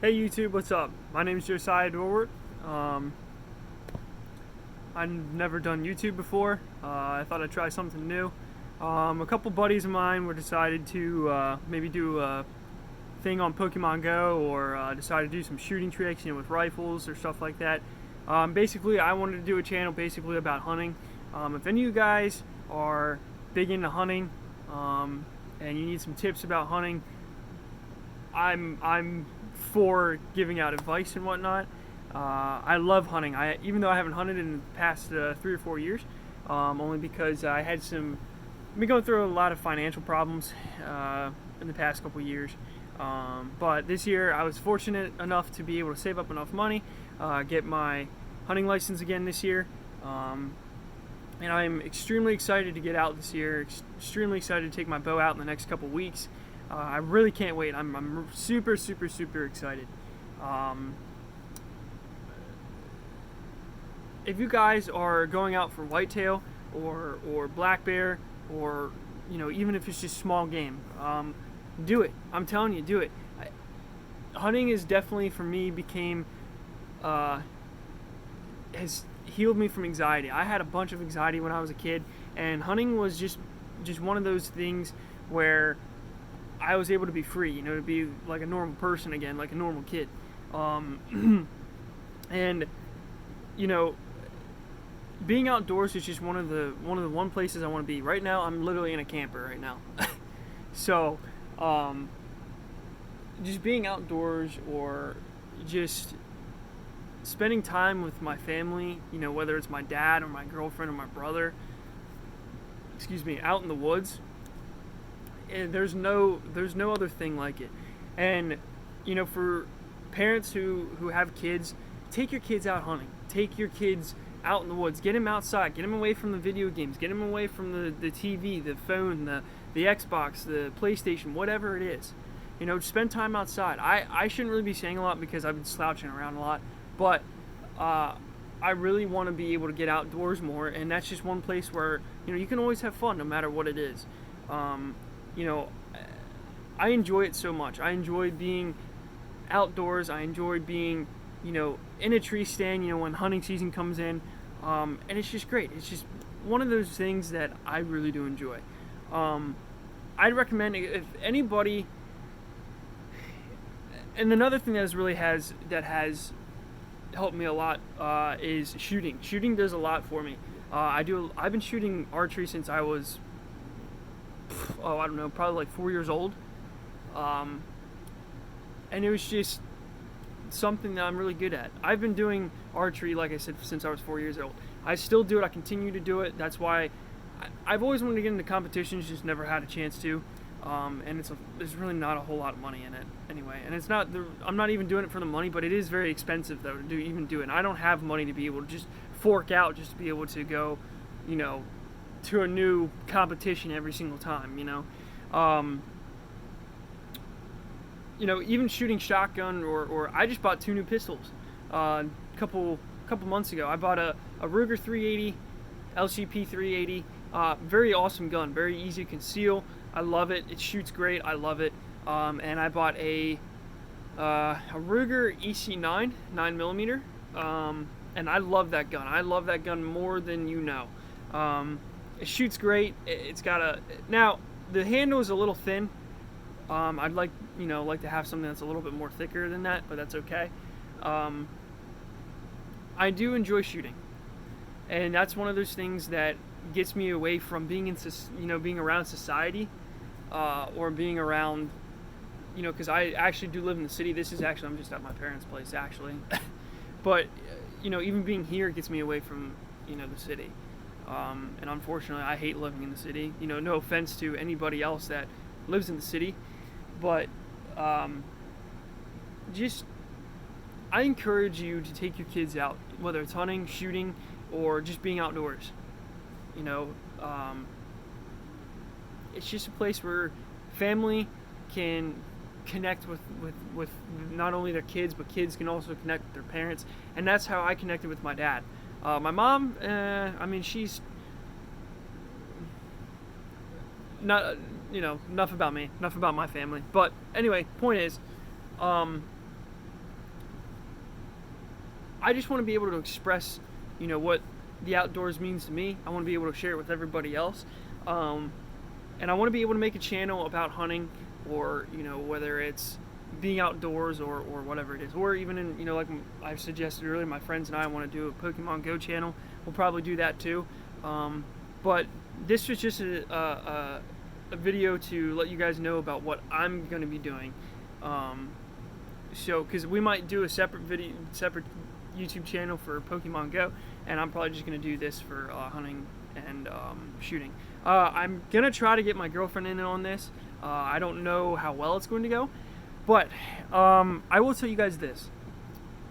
Hey YouTube, what's up? My name is Josiah Dorwart. I've never done YouTube before. I thought I'd try something new. A couple buddies of mine were decided to maybe do a thing on Pokemon Go, or decided to do some shooting tricks, with rifles or stuff like that. Basically, I wanted to do a channel basically about hunting. If any of you guys are big into hunting, and you need some tips about hunting, I'm for giving out advice and whatnot. I love hunting. Even though I haven't hunted in the past 3 or 4 years, only because I've been going through a lot of financial problems in the past couple years. But this year, I was fortunate enough to be able to save up enough money, get my hunting license again this year. And I'm extremely excited to get out this year. Extremely excited to take my bow out in the next couple weeks. I really can't wait. I'm super, super, super excited. If you guys are going out for whitetail or black bear, or even if it's just small game, do it. I'm telling you, do it. Hunting is definitely, for me, has healed me from anxiety. I had a bunch of anxiety when I was a kid, and hunting was just one of those things where I was able to be free, to be like a normal person again, like a normal kid. And being outdoors is just one of the places I want to be. Right now, I'm literally in a camper right now. So, just being outdoors, or just spending time with my family, whether it's my dad or my girlfriend or my brother, out in the woods. And there's no other thing like it. And for parents who have kids, take your kids out hunting. Take your kids out in the woods. Get them outside. Get them away from the video games. Get them away from the TV, the phone, the Xbox, the PlayStation, whatever it is. Spend time outside. I shouldn't really be saying a lot because I've been slouching around a lot, but I really want to be able to get outdoors more, and that's just one place where you can always have fun no matter what it is. I enjoy it so much. I enjoy being outdoors. I enjoy being, in a tree stand, when hunting season comes in. And it's just great. It's just one of those things that I really do enjoy. I'd recommend, if anybody, and another thing that has helped me a lot is shooting. Shooting does a lot for me. I've been shooting archery since I was, I don't know, probably like 4 years old. And it was just something that I'm really good at. I've been doing archery, like I said, since I was 4 years old. I still do it. I continue to do it. That's why I've always wanted to get into competitions, just never had a chance to. And there's really not a whole lot of money in it anyway. And I'm not even doing it for the money, but it is very expensive though to even do it. And I don't have money to be able to just fork out just to be able to go, to a new competition every single time. Even shooting shotgun, or I just bought 2 new pistols a couple months ago. I bought a Ruger 380, LCP 380. Very awesome gun, very easy to conceal. I love it. It shoots great. I love it. And I bought a Ruger EC9 9mm, and I love that gun. I love that gun more than you know. It shoots great. It's got now the handle is a little thin. I'd like to have something that's a little bit more thicker than that, but that's okay. I do enjoy shooting, and that's one of those things that gets me away from being being around society, or being around, because I actually do live in the city. I'm just at my parents' place actually, but even being here gets me away from the city. And unfortunately, I hate living in the city. No offense to anybody else that lives in the city, but I encourage you to take your kids out, whether it's hunting, shooting, or just being outdoors. It's just a place where family can connect with not only their kids, but kids can also connect with their parents. And that's how I connected with my dad. My mom, she's not, enough about me, enough about my family. But anyway, point is, I just want to be able to express, what the outdoors means to me. I want to be able to share it with everybody else. And I want to be able to make a channel about hunting, or, whether it's being outdoors or whatever it is. Or even in, like I've suggested earlier, my friends and I want to do a Pokemon Go channel. We'll probably do that too. But this was just a video to let you guys know about what I'm going to be doing. So, because we might do a separate YouTube channel for Pokemon Go, and I'm probably just going to do this for hunting and shooting. I'm going to try to get my girlfriend in on this. I don't know how well it's going to go, but I will tell you guys this.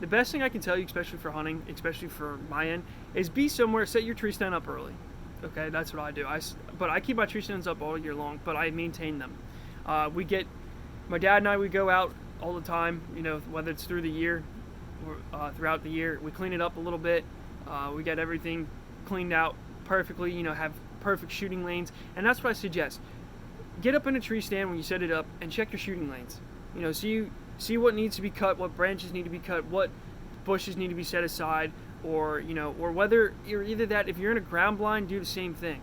The best thing I can tell you, especially for hunting, especially for my end, is be somewhere, set your tree stand up early. Okay, that's what I do. But I keep my tree stands up all year long, but I maintain them. My dad and I, we go out all the time, whether it's through the year or throughout the year. We clean it up a little bit. We get everything cleaned out perfectly, have perfect shooting lanes. And that's what I suggest. Get up in a tree stand when you set it up and check your shooting lanes. See what needs to be cut, what branches need to be cut, what bushes need to be set aside, or whether you're either that, if you're in a ground blind, do the same thing.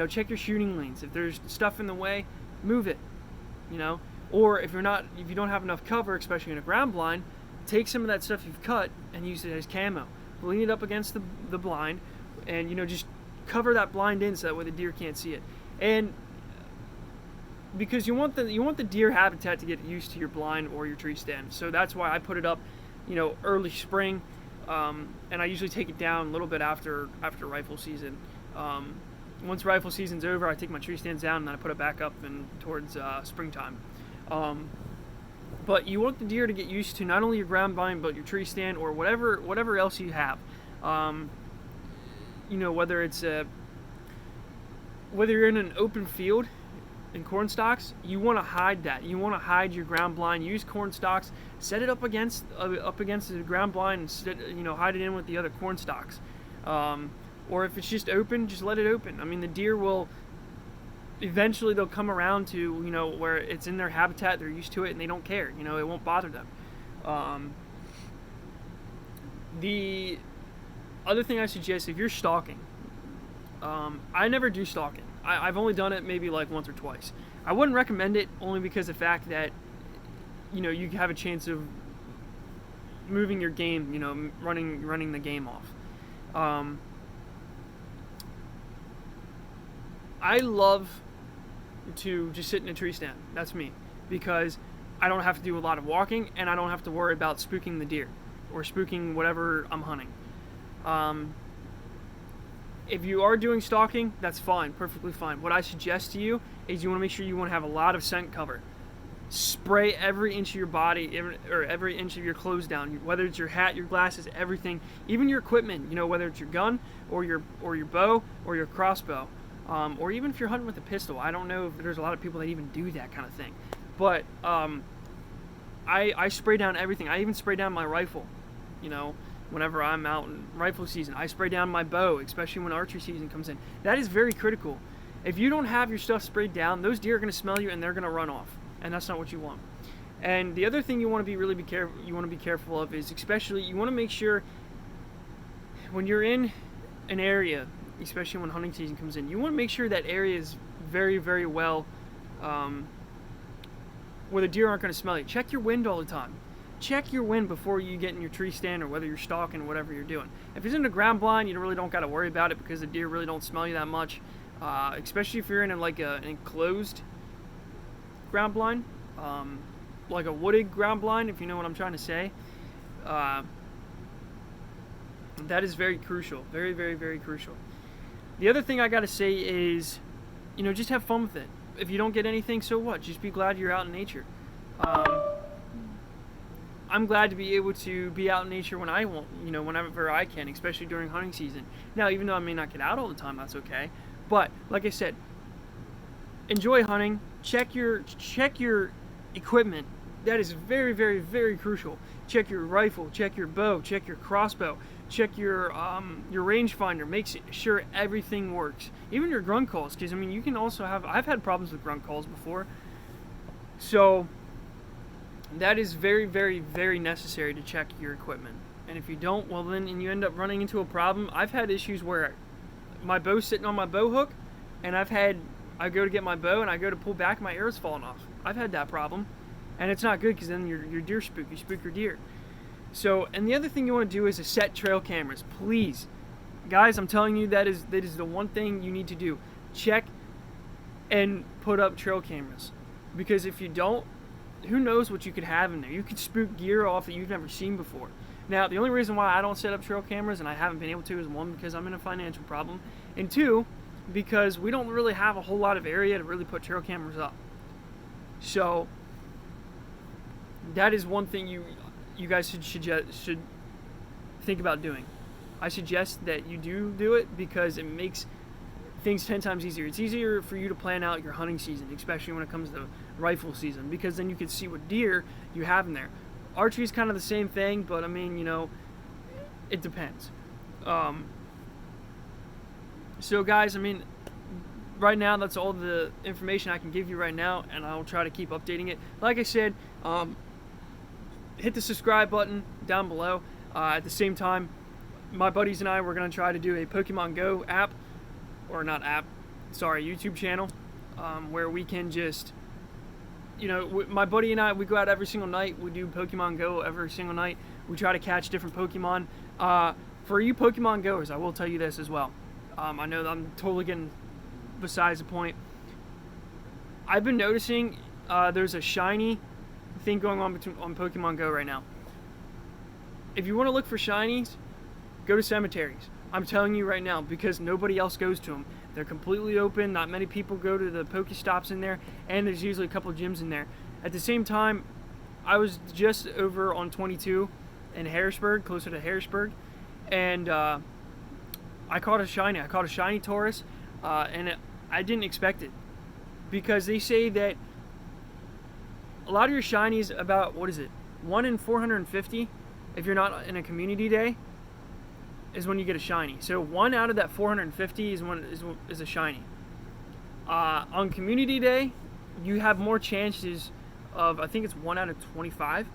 Check your shooting lanes. If there's stuff in the way, move it. Or if you don't have enough cover, especially in a ground blind, take some of that stuff you've cut and use it as camo. Lean it up against the blind, and just cover that blind in so that way the deer can't see it. And because you want the deer habitat to get used to your blind or your tree stand, so that's why I put it up, early spring, and I usually take it down a little bit after rifle season. Once rifle season's over, I take my tree stands down and then I put it back up and towards springtime. But you want the deer to get used to not only your ground blind but your tree stand or whatever else you have. Whether it's whether you're in an open field in corn stalks, you want to hide that. You want to hide your ground blind. Use corn stalks. Set it up against the ground blind and hide it in with the other corn stalks. Or if it's just open, just let it open. I mean, the deer will eventually they'll come around to where it's in their habitat. They're used to it and they don't care. It won't bother them. The other thing I suggest, if you're stalking, I never do stalking. I've only done it maybe like once or twice. I wouldn't recommend it only because of the fact that you have a chance of moving your game, running the game off. I love to just sit in a tree stand. That's me, because I don't have to do a lot of walking and I don't have to worry about spooking the deer or spooking whatever I'm hunting. If you are doing stalking, that's fine, perfectly fine. What I suggest to you is you want to make sure you want to have a lot of scent cover. Spray every inch of your body or every inch of your clothes down, whether it's your hat, your glasses, everything, even your equipment, whether it's your gun or your bow or your crossbow, or even if you're hunting with a pistol. I don't know if there's a lot of people that even do that kind of thing, but I spray down everything. I even spray down my rifle, whenever I'm out in rifle season. I spray down my bow, especially when archery season comes in. That is very critical. If you don't have your stuff sprayed down, those deer are going to smell you and they're going to run off, and that's not what you want. And the other thing you want to be careful of is, especially, you want to make sure when you're in an area, especially when hunting season comes in, you want to make sure that area is very, very well where the deer aren't going to smell you. Check your wind all the time. Check your wind before you get in your tree stand or whether you're stalking or whatever you're doing. If it's in a ground blind, you really don't got to worry about it because the deer really don't smell you that much, especially if you're in an enclosed ground blind, like a wooded ground blind, if you know what I'm trying to say. That is very crucial. Very, very, very crucial. The other thing I got to say is, just have fun with it. If you don't get anything, so what? Just be glad you're out in nature. I'm glad to be able to be out in nature when I want, whenever I can, especially during hunting season. Now, even though I may not get out all the time, that's okay. But like I said, enjoy hunting. Check your equipment. That is very, very, very crucial. Check your rifle. Check your bow. Check your crossbow. Check your rangefinder. Make sure everything works. Even your grunt calls, because you can also have. I've had problems with grunt calls before. So that is very, very, very necessary to check your equipment. And if you don't, well then, and you end up running into a problem. I've had issues where my bow's sitting on my bow hook, and I go to get my bow and I go to pull back, my arrow's falling off. I've had that problem, and it's not good because then your deer spook. You spook your deer. So, and the other thing you want to do is to set trail cameras. Please, guys, I'm telling you, that is the one thing you need to do. Check and put up trail cameras, because if you don't, who knows what you could have in there. You could spook gear off that you've never seen before. Now, the only reason why I don't set up trail cameras, and I haven't been able to, is one, because I'm in a financial problem, and two, because we don't really have a whole lot of area to really put trail cameras up. So that is one thing you guys should think about doing. I suggest that you do it, because it makes things 10 times easier. It's easier for you to plan out your hunting season, especially when it comes to rifle season, because then you can see what deer you have in there. Archery is kind of the same thing, but I mean, it depends. So guys, I mean, right now that's all the information I can give you right now, and I'll try to keep updating it. Like I said, hit the subscribe button down below. At the same time, my buddies and I, we're going to try to do a Pokemon Go app, or not app, sorry, YouTube channel, where we can just, my buddy and I, we go out every single night. We do Pokemon Go every single night. We try to catch different Pokemon. For you Pokemon Goers, I will tell you this as well. I know that I'm totally getting besides the point. I've been noticing there's a shiny thing going on on Pokemon Go right now. If you want to look for shinies, go to cemeteries. I'm telling you right now, because nobody else goes to them. They're completely open. Not many people go to the Pokestops in there, and there's usually a couple gyms in there. At the same time, I was just over on 22 in Harrisburg, closer to Harrisburg, and I caught a shiny. I caught a shiny Taurus, and I didn't expect it, because they say that a lot of your shinies, about, 1 in 450, if you're not in a community day, is when you get a shiny. So 1 out of that 450 is a shiny. On community day, you have more chances of, I think it's 1 out of 25,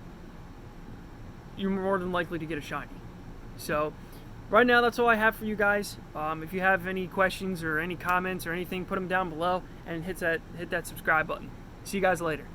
you're more than likely to get a shiny. So right now, that's all I have for you guys. If you have any questions or any comments or anything, put them down below, and hit that subscribe button. See you guys later.